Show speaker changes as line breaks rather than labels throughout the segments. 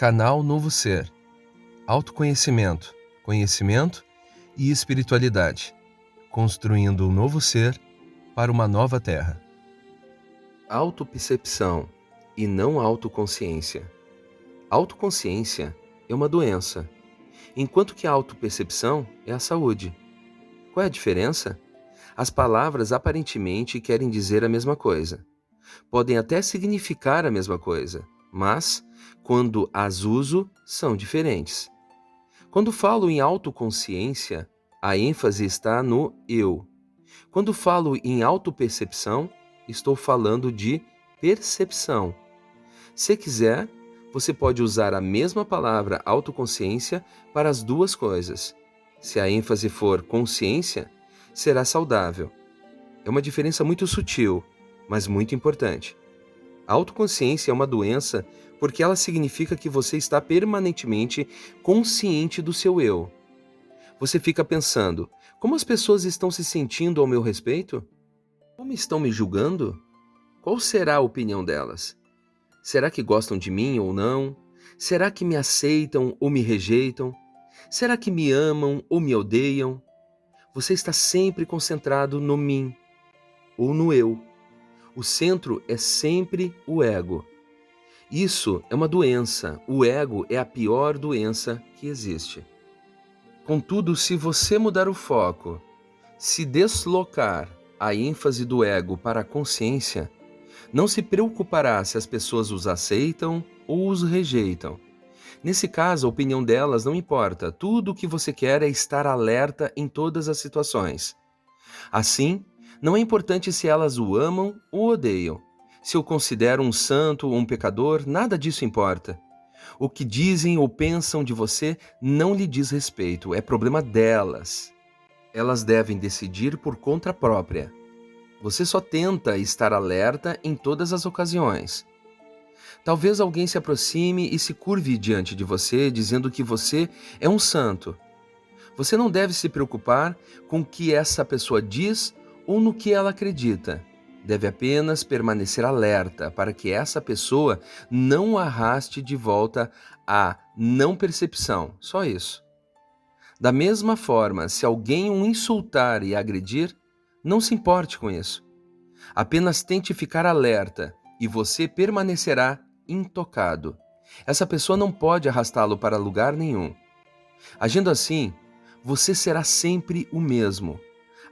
Canal Novo Ser. Autoconhecimento, conhecimento e espiritualidade. Construindo um novo ser para uma nova terra. Autopercepção e não autoconsciência. Autoconsciência é uma doença, enquanto que a autopercepção é a saúde. Qual é a diferença? As palavras aparentemente querem dizer a mesma coisa. Podem até significar a mesma coisa, mas, quando as uso, são diferentes. Quando falo em autoconsciência, a ênfase está no eu. Quando falo em autopercepção, estou falando de percepção. Se quiser, você pode usar a mesma palavra autoconsciência para as duas coisas. Se a ênfase for consciência, será saudável. É uma diferença muito sutil, mas muito importante. A autoconsciência é uma doença porque ela significa que você está permanentemente consciente do seu eu. Você fica pensando, como as pessoas estão se sentindo ao meu respeito? Como estão me julgando? Qual será a opinião delas? Será que gostam de mim ou não? Será que me aceitam ou me rejeitam? Será que me amam ou me odeiam? Você está sempre concentrado no mim ou no eu. O centro é sempre o ego. Isso é uma doença. O ego é a pior doença que existe. Contudo, se você mudar o foco, se deslocar a ênfase do ego para a consciência, não se preocupará se as pessoas os aceitam ou os rejeitam. Nesse caso, a opinião delas não importa. Tudo o que você quer é estar alerta em todas as situações. Assim, não é importante se elas o amam ou odeiam. Se o consideram um santo ou um pecador, nada disso importa. O que dizem ou pensam de você não lhe diz respeito, é problema delas. Elas devem decidir por conta própria. Você só tenta estar alerta em todas as ocasiões. Talvez alguém se aproxime e se curve diante de você, dizendo que você é um santo. Você não deve se preocupar com o que essa pessoa diz ou no que ela acredita. Deve apenas permanecer alerta para que essa pessoa não o arraste de volta à não percepção. Só isso. Da mesma forma, se alguém o insultar e agredir, não se importe com isso. Apenas tente ficar alerta e você permanecerá intocado. Essa pessoa não pode arrastá-lo para lugar nenhum. Agindo assim, você será sempre o mesmo,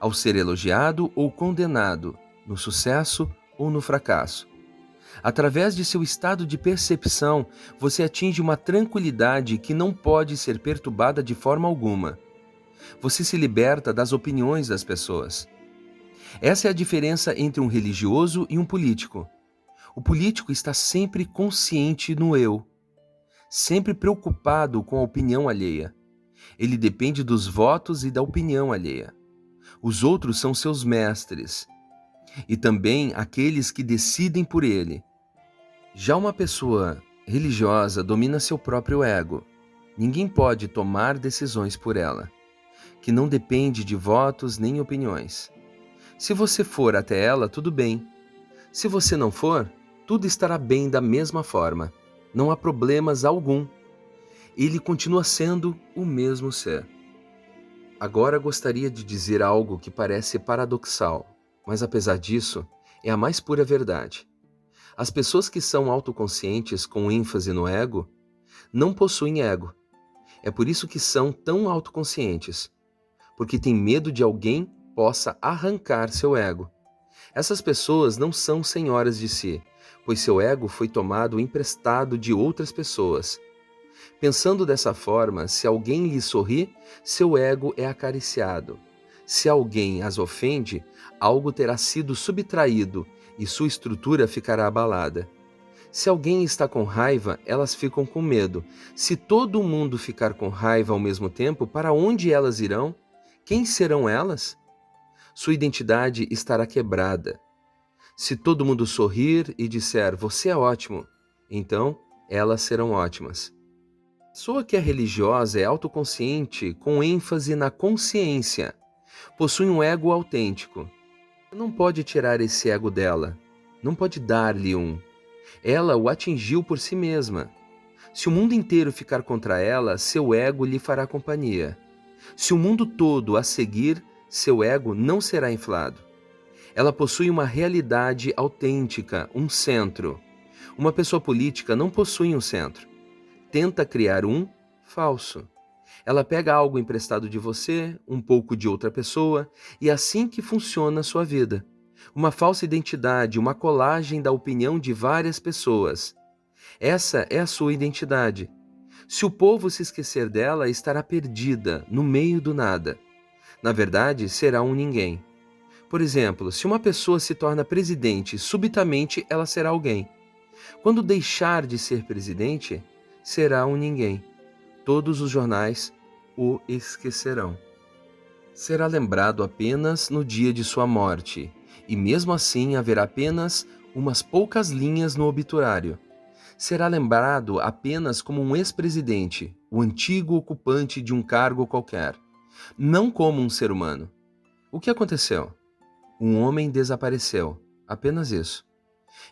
ao ser elogiado ou condenado, no sucesso ou no fracasso. Através de seu estado de percepção, você atinge uma tranquilidade que não pode ser perturbada de forma alguma. Você se liberta das opiniões das pessoas. Essa é a diferença entre um religioso e um político. O político está sempre consciente no eu, sempre preocupado com a opinião alheia. Ele depende dos votos e da opinião alheia. Os outros são seus mestres, e também aqueles que decidem por ele. Já uma pessoa religiosa domina seu próprio ego. Ninguém pode tomar decisões por ela, que não depende de votos nem opiniões. Se você for até ela, tudo bem. Se você não for, tudo estará bem da mesma forma. Não há problemas algum. Ele continua sendo o mesmo ser. Agora gostaria de dizer algo que parece paradoxal, mas apesar disso, é a mais pura verdade. As pessoas que são autoconscientes com ênfase no ego, não possuem ego. É por isso que são tão autoconscientes, porque têm medo de alguém possa arrancar seu ego. Essas pessoas não são senhoras de si, pois seu ego foi tomado emprestado de outras pessoas. Pensando dessa forma, se alguém lhe sorri, seu ego é acariciado. Se alguém as ofende, algo terá sido subtraído e sua estrutura ficará abalada. Se alguém está com raiva, elas ficam com medo. Se todo mundo ficar com raiva ao mesmo tempo, para onde elas irão? Quem serão elas? Sua identidade estará quebrada. Se todo mundo sorrir e disser, você é ótimo, então elas serão ótimas. A pessoa que é religiosa é autoconsciente com ênfase na consciência. Possui um ego autêntico. Não pode tirar esse ego dela. Não pode dar-lhe um. Ela o atingiu por si mesma. Se o mundo inteiro ficar contra ela, seu ego lhe fará companhia. Se o mundo todo a seguir, seu ego não será inflado. Ela possui uma realidade autêntica, um centro. Uma pessoa política não possui um centro. Tenta criar um falso. Ela pega algo emprestado de você, um pouco de outra pessoa, e é assim que funciona a sua vida. Uma falsa identidade, uma colagem da opinião de várias pessoas. Essa é a sua identidade. Se o povo se esquecer dela, estará perdida, no meio do nada. Na verdade, será um ninguém. Por exemplo, se uma pessoa se torna presidente, subitamente ela será alguém. Quando deixar de ser presidente, será um ninguém. Todos os jornais o esquecerão. Será lembrado apenas no dia de sua morte, e mesmo assim haverá apenas umas poucas linhas no obituário. Será lembrado apenas como um ex-presidente, o antigo ocupante de um cargo qualquer, não como um ser humano. O que aconteceu? Um homem desapareceu, apenas isso.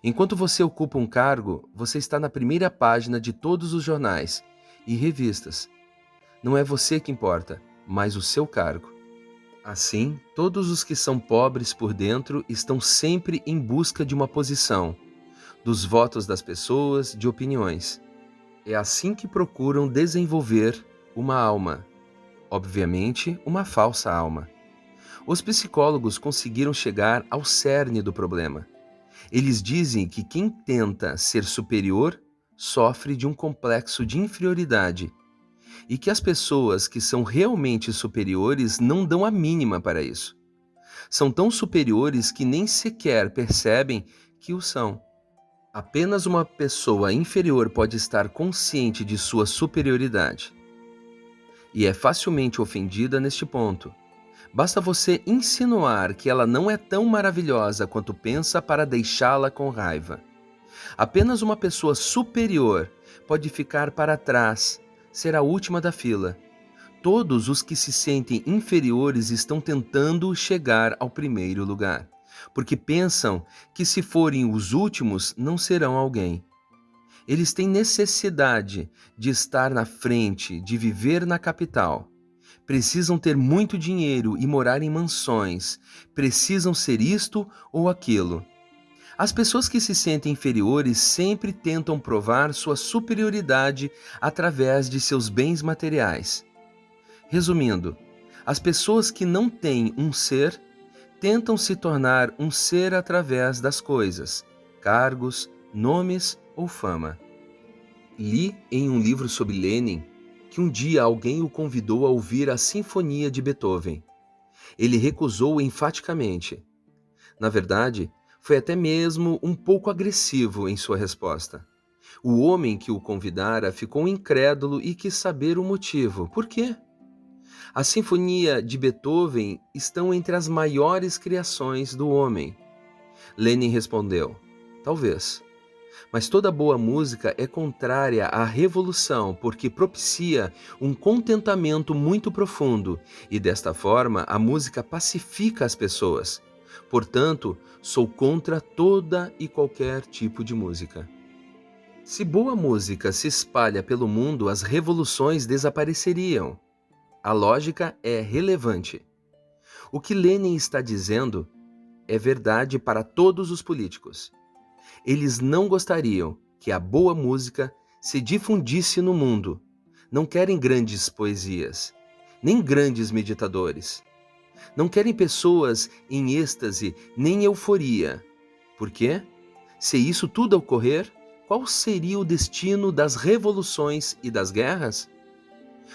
Enquanto você ocupa um cargo, você está na primeira página de todos os jornais e revistas. Não é você que importa, mas o seu cargo. Assim, todos os que são pobres por dentro estão sempre em busca de uma posição, dos votos das pessoas, de opiniões. É assim que procuram desenvolver uma alma, obviamente uma falsa alma. Os psicólogos conseguiram chegar ao cerne do problema. Eles dizem que quem tenta ser superior sofre de um complexo de inferioridade e que as pessoas que são realmente superiores não dão a mínima para isso. São tão superiores que nem sequer percebem que o são. Apenas uma pessoa inferior pode estar consciente de sua superioridade. E é facilmente ofendida neste ponto. Basta você insinuar que ela não é tão maravilhosa quanto pensa para deixá-la com raiva. Apenas uma pessoa superior pode ficar para trás, ser a última da fila. Todos os que se sentem inferiores estão tentando chegar ao primeiro lugar, porque pensam que se forem os últimos não serão alguém. Eles têm necessidade de estar na frente, de viver na capital. Precisam ter muito dinheiro e morar em mansões. Precisam ser isto ou aquilo. As pessoas que se sentem inferiores sempre tentam provar sua superioridade através de seus bens materiais. Resumindo, as pessoas que não têm um ser tentam se tornar um ser através das coisas, cargos, nomes ou fama. Li em um livro sobre Lenin que um dia alguém o convidou a ouvir a Sinfonia de Beethoven. Ele recusou enfaticamente. Na verdade, foi até mesmo um pouco agressivo em sua resposta. O homem que o convidara ficou incrédulo e quis saber o motivo. Por quê? A Sinfonia de Beethoven estão entre as maiores criações do homem. Lenin respondeu: talvez. Mas toda boa música é contrária à revolução porque propicia um contentamento muito profundo e desta forma a música pacifica as pessoas. Portanto, sou contra toda e qualquer tipo de música. Se boa música se espalha pelo mundo, as revoluções desapareceriam. A lógica é relevante. O que Lenin está dizendo é verdade para todos os políticos. Eles não gostariam que a boa música se difundisse no mundo. Não querem grandes poesias, nem grandes meditadores. Não querem pessoas em êxtase, nem euforia. Por quê? Se isso tudo ocorrer, qual seria o destino das revoluções e das guerras?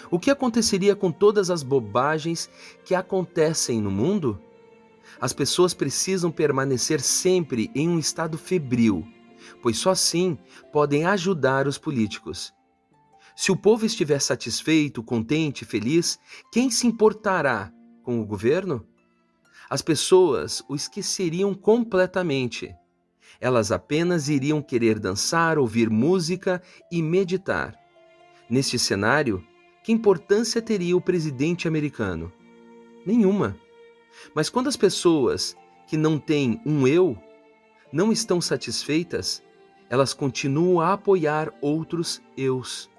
O que aconteceria com todas as bobagens que acontecem no mundo? As pessoas precisam permanecer sempre em um estado febril, pois só assim podem ajudar os políticos. Se o povo estiver satisfeito, contente, feliz, quem se importará com o governo? As pessoas o esqueceriam completamente. Elas apenas iriam querer dançar, ouvir música e meditar. Neste cenário, que importância teria o presidente americano? Nenhuma. Mas quando as pessoas que não têm um eu não estão satisfeitas, elas continuam a apoiar outros eus,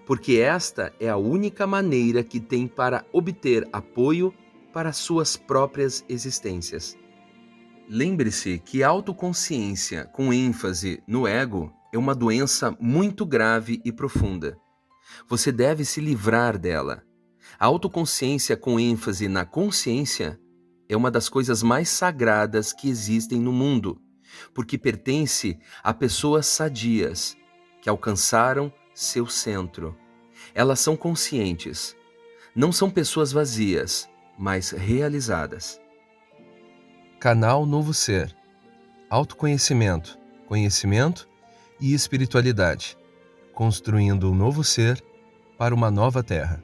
porque esta é a única maneira que tem para obter apoio para suas próprias existências. Lembre-se que a autoconsciência com ênfase no ego é uma doença muito grave e profunda. Você deve se livrar dela. A autoconsciência com ênfase na consciência é uma das coisas mais sagradas que existem no mundo, porque pertence a pessoas sadias que alcançaram seu centro. Elas são conscientes. Não são pessoas vazias, mas realizadas. Canal Novo Ser. Autoconhecimento, conhecimento e espiritualidade. Construindo um novo ser para uma nova terra.